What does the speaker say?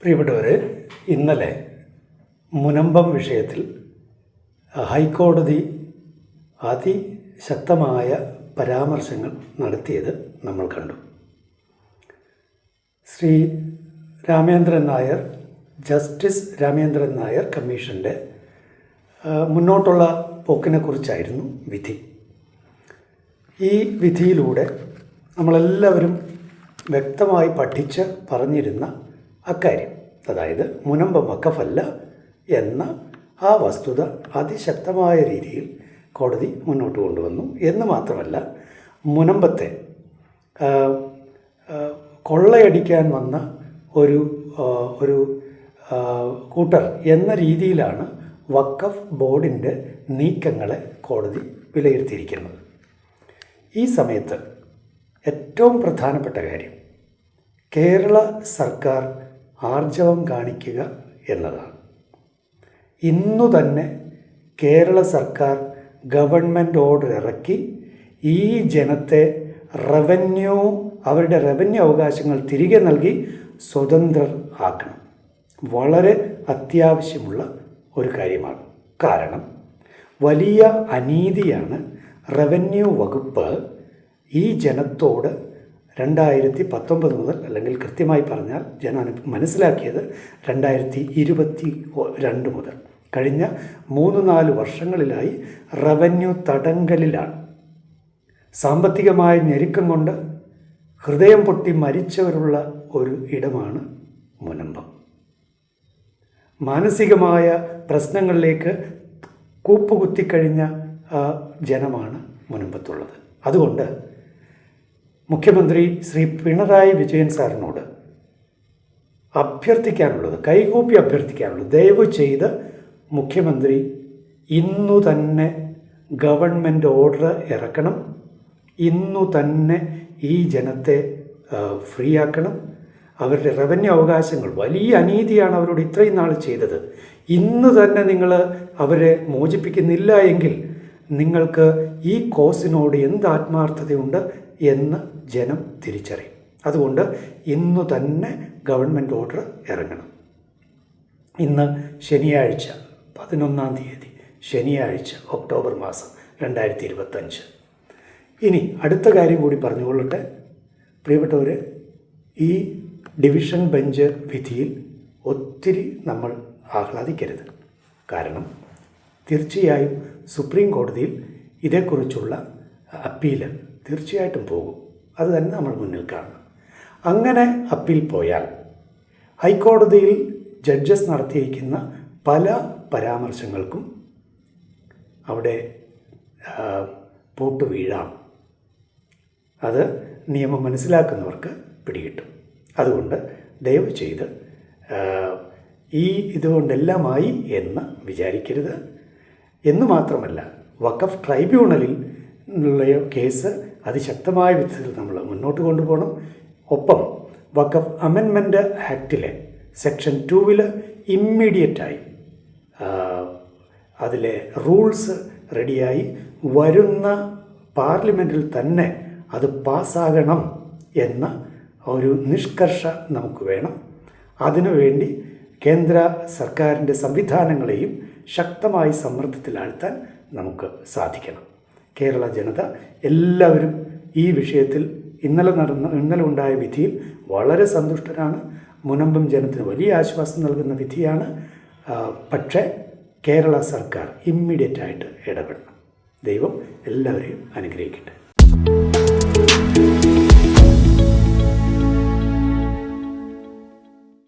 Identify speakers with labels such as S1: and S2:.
S1: പ്രിയപ്പെട്ടവരെ, ഇന്നലെ മുനമ്പം വിഷയത്തിൽ ഹൈക്കോടതി അതിശക്തമായ പരാമർശങ്ങൾ നടത്തിയത് നമ്മൾ കണ്ടു. ശ്രീ രാമേന്ദ്രൻ നായർ, ജസ്റ്റിസ് രാമേന്ദ്രൻ നായർ കമ്മീഷൻ്റെ മുന്നോട്ടുള്ള പോക്കിനെക്കുറിച്ചായിരുന്നു വിധി. ഈ വിധിയിലൂടെ നമ്മളെല്ലാവരും വ്യക്തമായി പഠിച്ച് പറഞ്ഞിരുന്ന അക്കാര്യം, അതായത് മുനമ്പം വഖഫല്ല എന്ന ആ വസ്തുത അതിശക്തമായ രീതിയിൽ കോടതി മുന്നോട്ട് കൊണ്ടുവന്നു. എന്ന് മാത്രമല്ല, മുനമ്പത്തെ കൊള്ളയടിക്കാൻ വന്ന ഒരു കൂട്ടർ എന്ന രീതിയിലാണ് വഖഫ് ബോർഡിൻ്റെ നീക്കങ്ങളെ കോടതി വിലയിരുത്തിയിരിക്കുന്നത്. ഈ സമയത്ത് ഏറ്റവും പ്രധാനപ്പെട്ട കാര്യം കേരള സർക്കാർ ആർജവം കാണിക്കുക എന്നതാണ്. ഇന്നു തന്നെ കേരള സർക്കാർ ഗവൺമെൻറ് ഓർഡർ ഇറക്കി ഈ ജനത്തെ അവരുടെ റവന്യൂ അവകാശങ്ങൾ തിരികെ നൽകി സ്വതന്ത്രർ ആക്കണം. വളരെ അത്യാവശ്യമുള്ള ഒരു കാര്യമാണ്. കാരണം വലിയ അനീതിയാണ് റവന്യൂ വകുപ്പ് ഈ ജനത്തോട് 2019 മുതൽ, അല്ലെങ്കിൽ കൃത്യമായി പറഞ്ഞാൽ ജനം മനസ്സിലാക്കിയത് 2022 മുതൽ, കഴിഞ്ഞ 3-4 വർഷങ്ങളിലായി റവന്യൂ തടങ്കലിലാണ്. സാമ്പത്തികമായ ഞെരുക്കം കൊണ്ട് ഹൃദയം പൊട്ടി മരിച്ചവരുള്ള ഒരു ഇടമാണ് മുനമ്പം. മാനസികമായ പ്രശ്നങ്ങളിലേക്ക് കൂപ്പുകുത്തിക്കഴിഞ്ഞ ജനമാണ് മുനമ്പത്തുള്ളത്. അതുകൊണ്ട് മുഖ്യമന്ത്രി ശ്രീ പിണറായി വിജയൻ സാറിനോട് അഭ്യർത്ഥിക്കാനുള്ളത്, കൈകൂപ്പി അഭ്യർത്ഥിക്കാനുള്ളത്, ദയവ് ചെയ്ത് മുഖ്യമന്ത്രി ഇന്നു തന്നെ ഗവൺമെൻറ് ഓർഡർ ഇറക്കണം. ഇന്നു തന്നെ ഈ ജനത്തെ ഫ്രീ ആക്കണം. അവരുടെ റവന്യൂ അവകാശങ്ങൾ, വലിയ അനീതിയാണ് അവരോട് ഇത്രയും നാൾ ചെയ്തത്. ഇന്ന് തന്നെ നിങ്ങൾ അവരെ മോചിപ്പിക്കുന്നില്ല എങ്കിൽ നിങ്ങൾക്ക് ഈ കോസിനോട് എന്ത് ആത്മാർത്ഥതയുണ്ട് എന്ന് ജനം തിരിച്ചറിയും. അതുകൊണ്ട് ഇന്നു തന്നെ ഗവൺമെൻറ് ഓർഡർ ഇറങ്ങണം. ഇന്ന് ശനിയാഴ്ച 11-ാം തീയതി, ശനിയാഴ്ച, ഒക്ടോബർ മാസം 2025. ഇനി അടുത്ത കാര്യം കൂടി പറഞ്ഞുകൊള്ളട്ടെ. പ്രിയപ്പെട്ടവർ, ഈ ഡിവിഷൻ ബെഞ്ച് വിധിയിൽ ഒത്തിരി നമ്മൾ ആഹ്ലാദിക്കരുത്. കാരണം തീർച്ചയായും സുപ്രീം കോടതിയിൽ ഇതേക്കുറിച്ചുള്ള അപ്പീൽ തീർച്ചയായിട്ടും പോകും. അത് തന്നെ നമ്മൾ മുന്നിൽ കാണണം. അങ്ങനെ അപ്പീൽ പോയാൽ ഹൈക്കോടതിയിൽ ജഡ്ജസ് നടത്തിയിരിക്കുന്ന പല പരാമർശങ്ങൾക്കും അവിടെ പൂട്ട് വീഴാം. അത് നിയമം മനസ്സിലാക്കുന്നവർക്ക് പിടികിട്ടും. അതുകൊണ്ട് ദയവ് ചെയ്ത് ഇതുകൊണ്ടെല്ലാമായി എന്ന് വിചാരിക്കരുത്. എന്ന് മാത്രമല്ല, വഖഫ് ട്രൈബ്യൂണലിൽ ഉള്ള കേസ് അതിശക്തമായ വിധത്തിൽ നമ്മൾ മുന്നോട്ട് കൊണ്ടുപോകണം. ഒപ്പം വഖഫ് അമെൻമെൻറ്റ് ആക്ടിലെ സെക്ഷൻ 2 ഇമ്മീഡിയറ്റായി അതിലെ റൂൾസ് റെഡിയായി വരുന്ന പാർലമെൻറ്റിൽ തന്നെ അത് പാസ്സാകണം എന്ന ഒരു നിഷ്കർഷ നമുക്ക് വേണം. അതിനുവേണ്ടി കേന്ദ്ര സർക്കാരിൻ്റെ സംവിധാനങ്ങളെയും ശക്തമായി സമ്മർദ്ദത്തിലാഴ്ത്താൻ നമുക്ക് സാധിക്കണം. കേരള ജനത എല്ലാവരും ഈ വിഷയത്തിൽ ഇന്നലെ ഉണ്ടായ വിധിയിൽ വളരെ സന്തുഷ്ടരാണ്. മുനമ്പം ജനത്തിന് വലിയ ആശ്വാസം നൽകുന്ന വിധിയാണ്. പക്ഷേ കേരള സർക്കാർ ഇമ്മീഡിയറ്റായിട്ട് ഇടപെടണം. ദൈവം എല്ലാവരെയും അനുഗ്രഹിക്കട്ടെ.